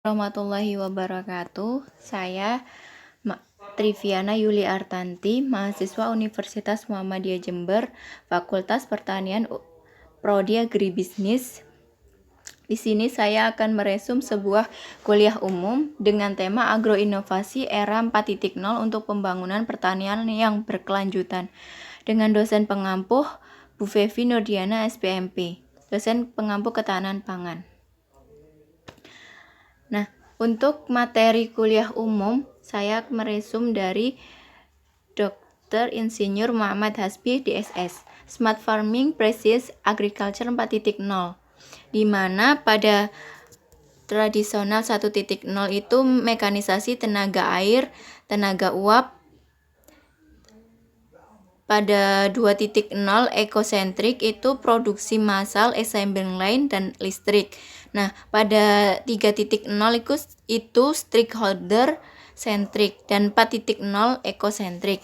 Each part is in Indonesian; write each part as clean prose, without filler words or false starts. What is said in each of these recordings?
Warahmatullahi wabarakatuh. Saya Triviana Yuli Artanti, mahasiswa Universitas Muhammadiyah Jember, Fakultas Pertanian Prodi Agribisnis. Di sini saya akan meresum sebuah kuliah umum dengan tema Agroinovasi Era 4.0 untuk Pembangunan Pertanian yang Berkelanjutan dengan dosen pengampuh Bu Fevi Nurdiana SPMP, dosen pengampuh Ketahanan Pangan. Nah, untuk materi kuliah umum, saya meresum dari Dr. Insinyur Muhammad Hasbi DSS, Smart Farming Precision Agriculture 4.0, di mana pada tradisional 1.0 itu mekanisasi tenaga air, tenaga uap. Pada 2.0 ekosentrik itu produksi massal, assembly line, dan listrik. Nah, pada 3.0 itu stakeholder sentrik dan 4.0 ekosentrik.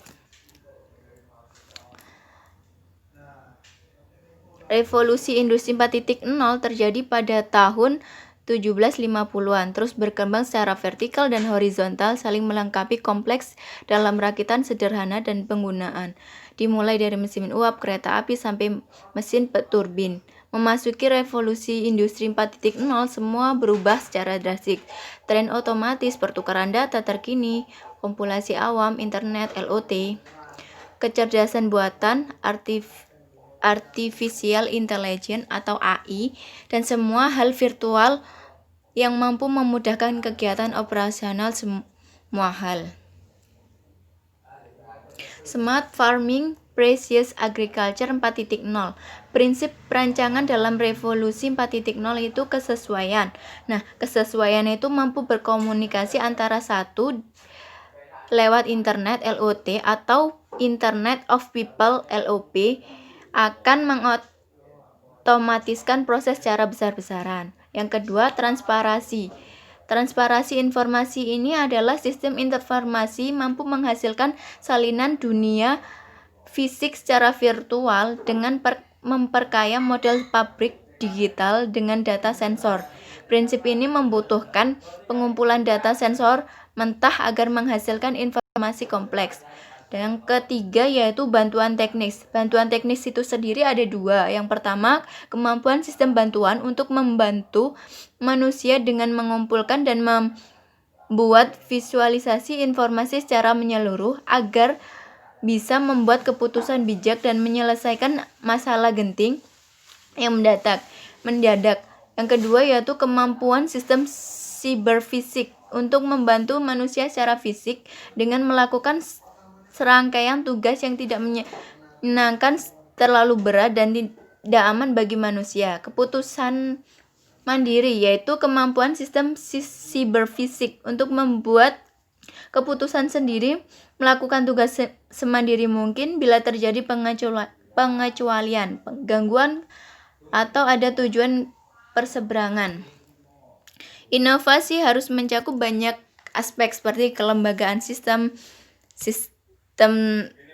Revolusi industri 4.0 terjadi pada tahun 1750-an, terus berkembang secara vertikal dan horizontal, saling melengkapi, kompleks dalam rakitan sederhana dan penggunaan. Dimulai dari mesin uap, kereta api, sampai mesin turbin. Memasuki revolusi industri 4.0, semua berubah secara drastis. Tren otomatis, pertukaran data terkini, kompilasi awam, internet, LOT, kecerdasan buatan, Artificial Intelligence atau AI, dan semua hal virtual yang mampu memudahkan kegiatan operasional semua hal. Smart Farming Precision Agriculture 4.0. Prinsip perancangan dalam revolusi 4.0 itu kesesuaian. Nah, kesesuaian itu mampu berkomunikasi antara satu lewat internet LOT atau Internet of People LOP, akan mengotomatiskan proses secara besar-besaran. Yang kedua, transparansi. Transparansi informasi ini adalah sistem informasi mampu menghasilkan salinan dunia fisik secara virtual dengan memperkaya model pabrik digital dengan data sensor. Prinsip ini membutuhkan pengumpulan data sensor mentah agar menghasilkan informasi kompleks. Dan yang ketiga yaitu bantuan teknis. Bantuan teknis itu sendiri ada dua. Yang pertama, kemampuan sistem bantuan untuk membantu manusia dengan mengumpulkan dan membuat visualisasi informasi secara menyeluruh agar bisa membuat keputusan bijak dan menyelesaikan masalah genting yang mendadak. Yang kedua yaitu kemampuan sistem siberfisik untuk membantu manusia secara fisik dengan melakukan serangkaian tugas yang tidak menyenangkan, terlalu berat, dan tidak aman bagi manusia. Keputusan mandiri yaitu kemampuan sistem siberfisik untuk membuat keputusan sendiri, melakukan tugas semandiri mungkin bila terjadi pengecualian, gangguan, atau ada tujuan perseberangan. Inovasi harus mencakup banyak aspek seperti kelembagaan sistem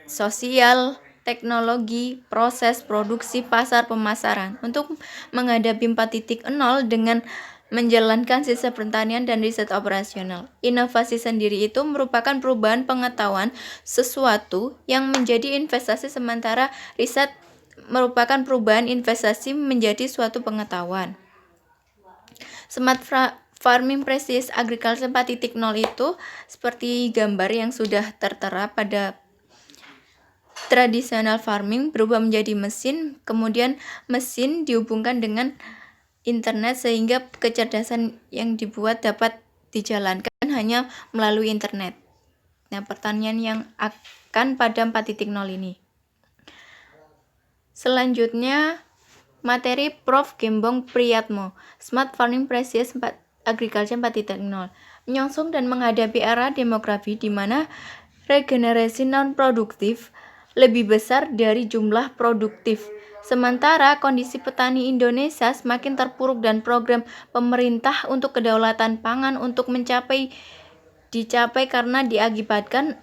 sosial, teknologi, proses produksi, pasar, pemasaran. Untuk menghadapi 4.0 dengan menjalankan sistem pertanian dan riset operasional. Inovasi sendiri itu merupakan perubahan pengetahuan sesuatu yang menjadi investasi, sementara riset merupakan perubahan investasi menjadi suatu pengetahuan. Smart Farming Precision Agriculture 4.0 itu seperti gambar yang sudah tertera pada tradisional farming berubah menjadi mesin, kemudian mesin dihubungkan dengan internet sehingga kecerdasan yang dibuat dapat dijalankan hanya melalui internet. Nah, pertanian yang akan pada 4.0 ini. Selanjutnya, materi Prof. Gembong Priyatmo, Smart Farming Precision Agriculture 4.0, menyongsong dan menghadapi era demografi di mana regenerasi non-produktif lebih besar dari jumlah produktif. Sementara kondisi petani Indonesia semakin terpuruk dan program pemerintah untuk kedaulatan pangan untuk dicapai karena diakibatkan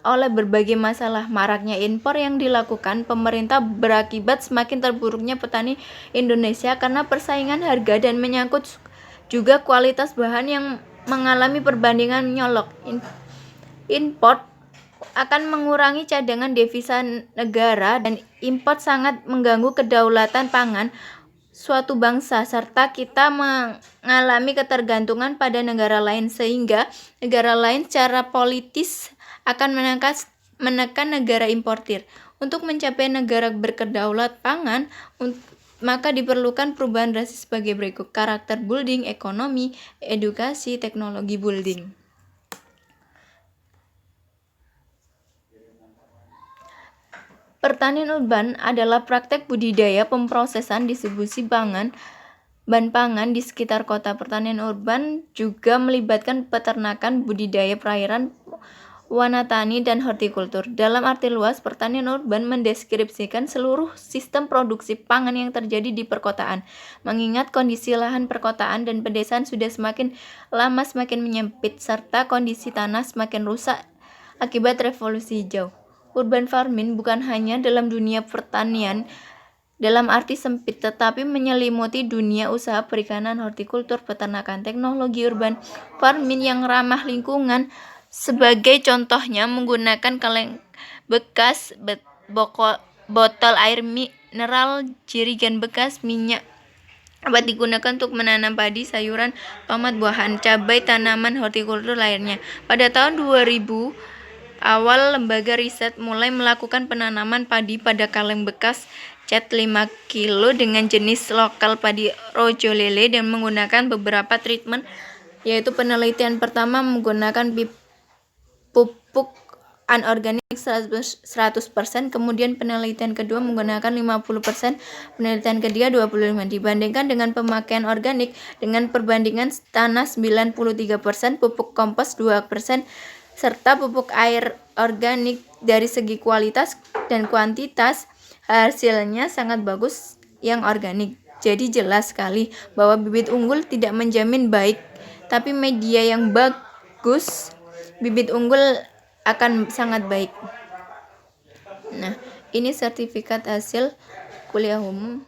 oleh berbagai masalah. Maraknya impor yang dilakukan pemerintah berakibat semakin terpuruknya petani Indonesia karena persaingan harga dan menyangkut juga kualitas bahan yang mengalami perbandingan menyolok. Import akan mengurangi cadangan devisa negara dan import sangat mengganggu kedaulatan pangan suatu bangsa, serta kita mengalami ketergantungan pada negara lain, sehingga negara lain secara politis akan menekan negara importir. Untuk mencapai negara berkedaulat pangan, maka diperlukan perubahan drastis sebagai berikut: karakter building, ekonomi, edukasi, teknologi building. Pertanian urban adalah praktek budidaya, pemrosesan, distribusi bahan pangan di sekitar kota. Pertanian urban juga melibatkan peternakan, budidaya perairan, wanatani, dan hortikultur. Dalam arti luas, pertanian urban mendeskripsikan seluruh sistem produksi pangan yang terjadi di perkotaan. Mengingat kondisi lahan perkotaan dan pedesaan sudah semakin lama semakin menyempit, serta kondisi tanah semakin rusak akibat revolusi hijau. Urban farming bukan hanya dalam dunia pertanian dalam arti sempit, tetapi menyelimuti dunia usaha perikanan, hortikultur, peternakan. Teknologi urban farming yang ramah lingkungan sebagai contohnya menggunakan kaleng bekas, botol air mineral, jerigen bekas, minyak dapat digunakan untuk menanam padi, sayuran, tomat, buahan, cabai, tanaman hortikultur lainnya. Pada tahun 2000 awal, lembaga riset mulai melakukan penanaman padi pada kaleng bekas cat 5 kilo dengan jenis lokal padi rojo lele dan menggunakan beberapa treatment, yaitu penelitian pertama menggunakan pupuk anorganik 100%, kemudian penelitian kedua menggunakan 50%, penelitian ketiga 25%. Dibandingkan dengan pemakaian organik dengan perbandingan tanah 93%, pupuk kompos 2%, serta pupuk air organik, dari segi kualitas dan kuantitas hasilnya sangat bagus yang organik. Jadi jelas sekali bahwa bibit unggul tidak menjamin baik, tapi media yang bagus, bibit unggul akan sangat baik. Nah, ini sertifikat hasil kuliah umum.